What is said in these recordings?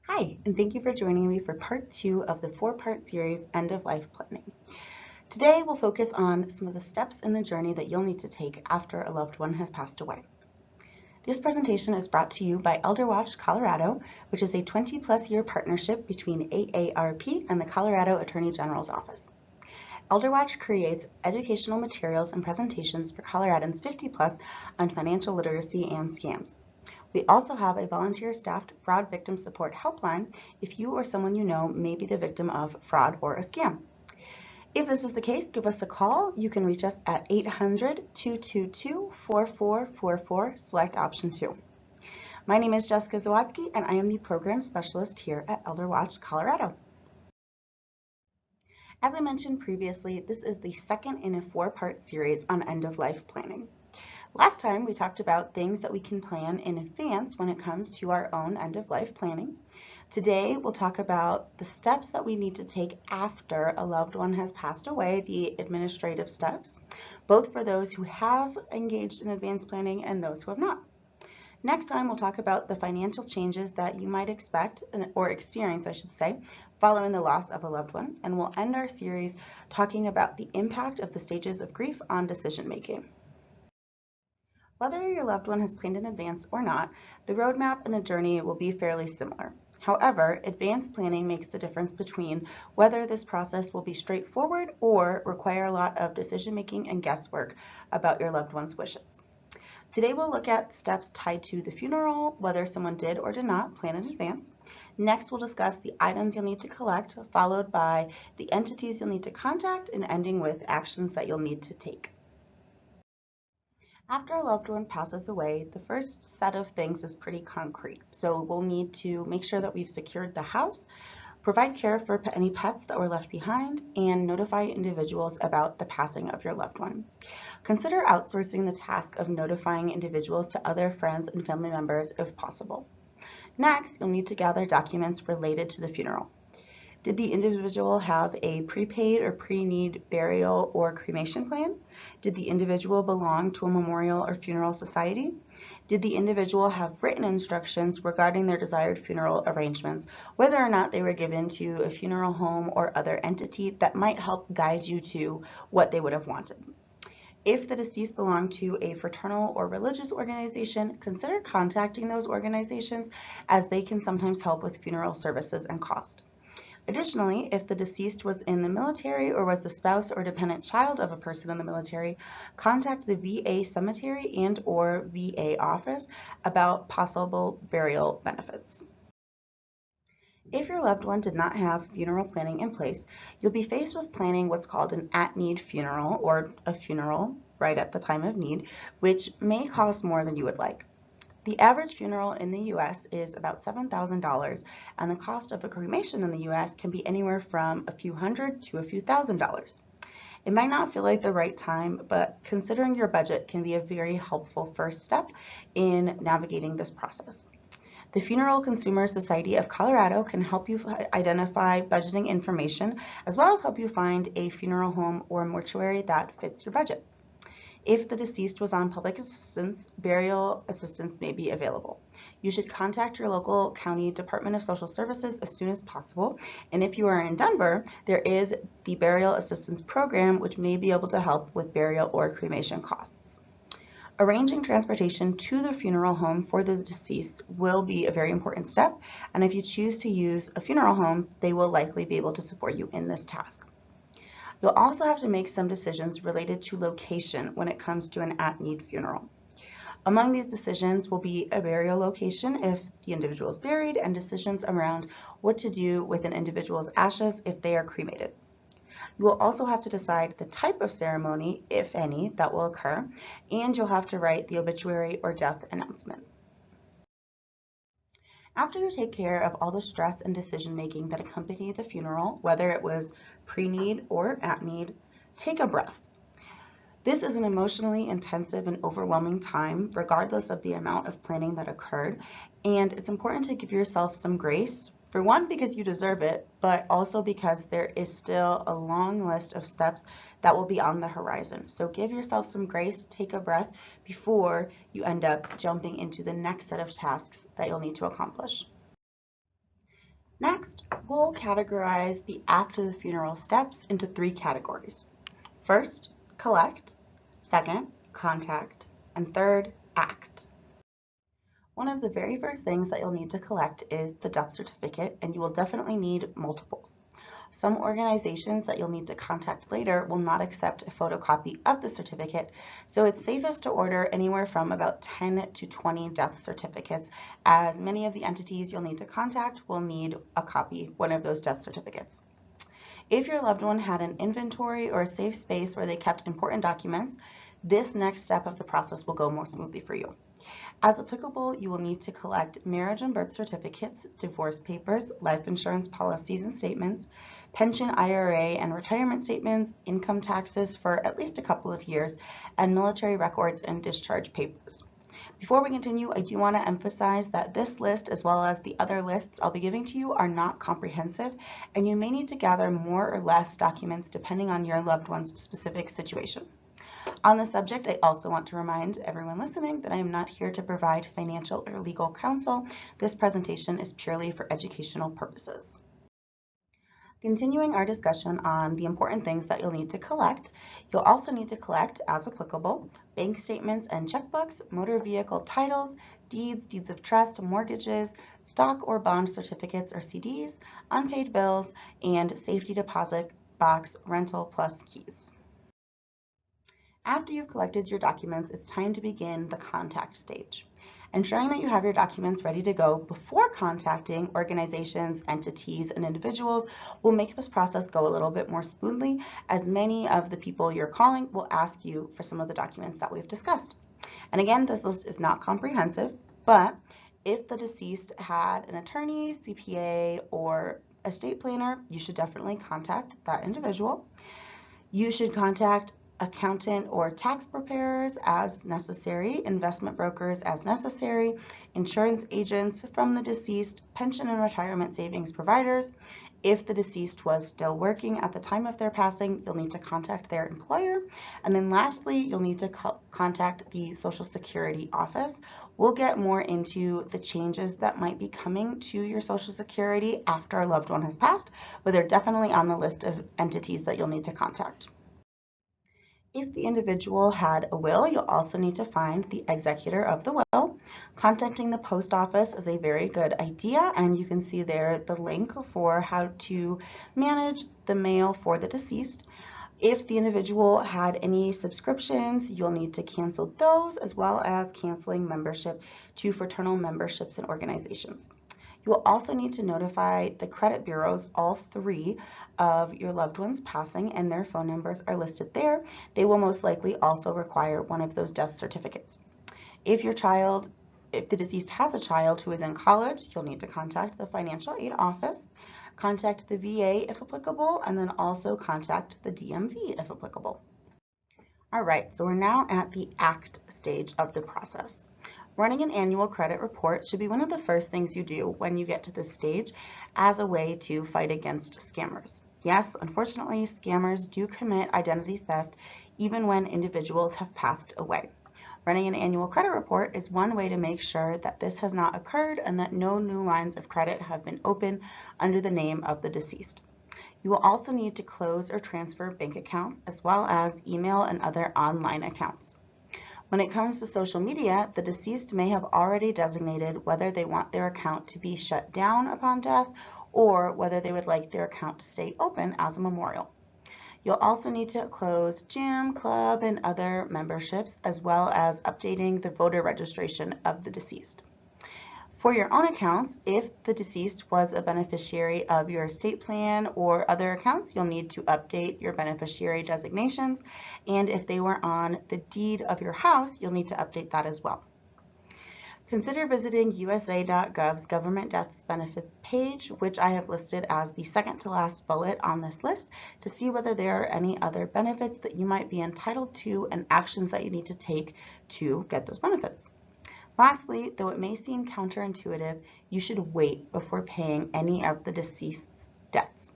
Hi, and thank you for joining me for part 2 of the 4-part series, End of Life Planning. Today, we'll focus on some of the steps in the journey that you'll need to take after a loved one has passed away. This presentation is brought to you by ElderWatch Colorado, which is a 20-plus year partnership between AARP and the Colorado Attorney General's Office. ElderWatch creates educational materials and presentations for Coloradans 50-plus on financial literacy and scams. We also have a volunteer-staffed fraud victim support helpline if you or someone you know may be the victim of fraud or a scam. If this is the case, give us a call. You can reach us at 800-222-4444, select option 2. My name is Jessica Zawatsky, and I am the program specialist here at ElderWatch Colorado. As I mentioned previously, this is the second in a 4-part series on end-of-life planning. Last time, we talked about things that we can plan in advance when it comes to our own end-of-life planning. Today, we'll talk about the steps that we need to take after a loved one has passed away, the administrative steps, both for those who have engaged in advanced planning and those who have not. Next time, we'll talk about the financial changes that you might expect, or experience, I should say, following the loss of a loved one, and we'll end our series talking about the impact of the stages of grief on decision-making. Whether your loved one has planned in advance or not, the roadmap and the journey will be fairly similar. However, advanced planning makes the difference between whether this process will be straightforward or require a lot of decision-making and guesswork about your loved one's wishes. Today we'll look at steps tied to the funeral, whether someone did or did not plan in advance. Next, we'll discuss the items you'll need to collect, followed by the entities you'll need to contact, and ending with actions that you'll need to take. After a loved one passes away, the first set of things is pretty concrete. So we'll need to make sure that we've secured the house, provide care for any pets that were left behind, and notify individuals about the passing of your loved one. Consider outsourcing the task of notifying individuals to other friends and family members if possible. Next, you'll need to gather documents related to the funeral. Did the individual have a prepaid or pre-need burial or cremation plan? Did the individual belong to a memorial or funeral society? Did the individual have written instructions regarding their desired funeral arrangements, whether or not they were given to a funeral home or other entity that might help guide you to what they would have wanted? If the deceased belonged to a fraternal or religious organization, consider contacting those organizations, as they can sometimes help with funeral services and cost. Additionally, if the deceased was in the military or was the spouse or dependent child of a person in the military, contact the VA cemetery and/or VA office about possible burial benefits. If your loved one did not have funeral planning in place, you'll be faced with planning what's called an at-need funeral, or a funeral right at the time of need, which may cost more than you would like. The average funeral in the U.S. is about $7,000, and the cost of a cremation in the U.S. can be anywhere from a few hundred to a few $1,000s. It might not feel like the right time, but considering your budget can be a very helpful first step in navigating this process. The Funeral Consumer Society of Colorado can help you identify budgeting information, as well as help you find a funeral home or mortuary that fits your budget. If the deceased was on public assistance, burial assistance may be available. You should contact your local county Department of Social Services as soon as possible. And if you are in Denver, there is the Burial Assistance Program, which may be able to help with burial or cremation costs. Arranging transportation to the funeral home for the deceased will be a very important step. And if you choose to use a funeral home, they will likely be able to support you in this task. You'll also have to make some decisions related to location when it comes to an at-need funeral. Among these decisions will be a burial location if the individual is buried, and decisions around what to do with an individual's ashes if they are cremated. You will also have to decide the type of ceremony, if any, that will occur, and you'll have to write the obituary or death announcement. After you take care of all the stress and decision-making that accompany the funeral, whether it was pre-need or at-need, take a breath. This is an emotionally intensive and overwhelming time, regardless of the amount of planning that occurred, and it's important to give yourself some grace. For one, because you deserve it, but also because there is still a long list of steps that will be on the horizon. So give yourself some grace, take a breath before you end up jumping into the next set of tasks that you'll need to accomplish. We'll categorize the after the funeral steps into 3 categories. First, collect. Second, contact. And third, act. One of the very first things that you'll need to collect is the death certificate, and you will definitely need multiples. Some organizations that you'll need to contact later will not accept a photocopy of the certificate, so it's safest to order anywhere from about 10 to 20 death certificates, as many of the entities you'll need to contact will need a copy, one of those death certificates. If your loved one had an inventory or a safe space where they kept important documents, this next step of the process will go more smoothly for you. As applicable, you will need to collect marriage and birth certificates, divorce papers, life insurance policies and statements, pension, IRA, and retirement statements, income taxes for at least a couple of years, and military records and discharge papers. Before we continue, I do want to emphasize that this list, as well as the other lists I'll be giving to you, are not comprehensive, and you may need to gather more or less documents depending on your loved one's specific situation. On the subject, I also want to remind everyone listening that I am not here to provide financial or legal counsel. This presentation is purely for educational purposes. Continuing our discussion on the important things that you'll need to collect, you'll also need to collect, as applicable, bank statements and checkbooks, motor vehicle titles, deeds, deeds of trust, mortgages, stock or bond certificates or CDs, unpaid bills, and safety deposit box rental plus keys. After you've collected your documents, it's time to begin the contact stage. Ensuring that you have your documents ready to go before contacting organizations, entities, and individuals will make this process go a little bit more smoothly, as many of the people you're calling will ask you for some of the documents that we've discussed. And again, this list is not comprehensive, but if the deceased had an attorney, CPA, or estate planner, you should definitely contact that individual. You should contact accountant or tax preparers as necessary, investment brokers as necessary, insurance agents from the deceased, pension and retirement savings providers. If the deceased was still working at the time of their passing, you'll need to contact their employer. And then lastly, you'll need to contact the Social Security office. We'll get more into the changes that might be coming to your Social Security after a loved one has passed, but they're definitely on the list of entities that you'll need to contact. If the individual had a will, you'll also need to find the executor of the will. Contacting the post office is a very good idea, and you can see there the link for how to manage the mail for the deceased. If the individual had any subscriptions, you'll need to cancel those, as well as canceling membership to fraternal memberships and organizations. You will also need to notify the credit bureaus, all 3 of your loved one's passing, and their phone numbers are listed there. They will most likely also require one of those death certificates. If the deceased has a child who is in college, you'll need to contact the financial aid office, contact the VA if applicable, and then also contact the DMV if applicable. All right, so we're now at the ACT stage of the process. Running an annual credit report should be one of the first things you do when you get to this stage as a way to fight against scammers. Yes, unfortunately, scammers do commit identity theft even when individuals have passed away. Running an annual credit report is one way to make sure that this has not occurred and that no new lines of credit have been opened under the name of the deceased. You will also need to close or transfer bank accounts as well as email and other online accounts. When it comes to social media, the deceased may have already designated whether they want their account to be shut down upon death or whether they would like their account to stay open as a memorial. You'll also need to close gym, club, and other memberships, as well as updating the voter registration of the deceased. For your own accounts, if the deceased was a beneficiary of your estate plan or other accounts, you'll need to update your beneficiary designations. And if they were on the deed of your house, you'll need to update that as well. Consider visiting USA.gov's Government Deaths Benefits page, which I have listed as the second to last bullet on this list, to see whether there are any other benefits that you might be entitled to and actions that you need to take to get those benefits. Lastly, though it may seem counterintuitive, you should wait before paying any of the deceased's debts.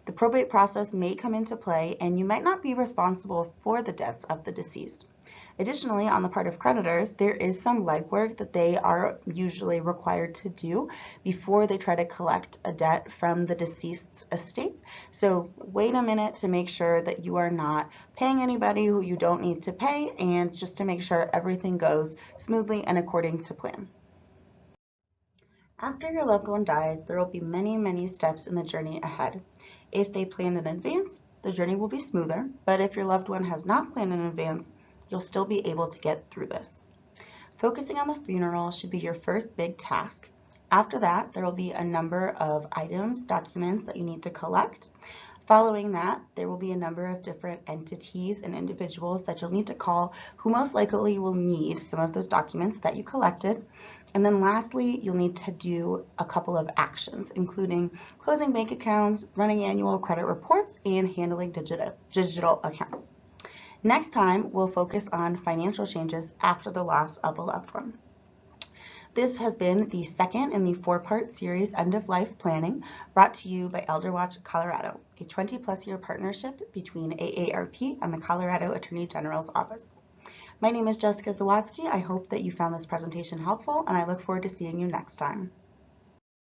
The probate process may come into play, and you might not be responsible for the debts of the deceased. Additionally, on the part of creditors, there is some legwork that they are usually required to do before they try to collect a debt from the deceased's estate. So wait a minute to make sure that you are not paying anybody who you don't need to pay, and just to make sure everything goes smoothly and according to plan. After your loved one dies, there will be many, many steps in the journey ahead. If they planned in advance, the journey will be smoother, but if your loved one has not planned in advance, you'll still be able to get through this. Focusing on the funeral should be your first big task. After that, there will be a number of items, documents that you need to collect. Following that, there will be a number of different entities and individuals that you'll need to call who most likely will need some of those documents that you collected. And then lastly, you'll need to do a couple of actions, including closing bank accounts, running annual credit reports, and handling digital accounts. Next time, we'll focus on financial changes after the loss of a loved one. This has been the second in the 4-part series End of Life Planning, brought to you by ElderWatch Colorado, a 20-plus year partnership between AARP and the Colorado Attorney General's Office. My name is Jessica Zawatsky. I hope that you found this presentation helpful, and I look forward to seeing you next time.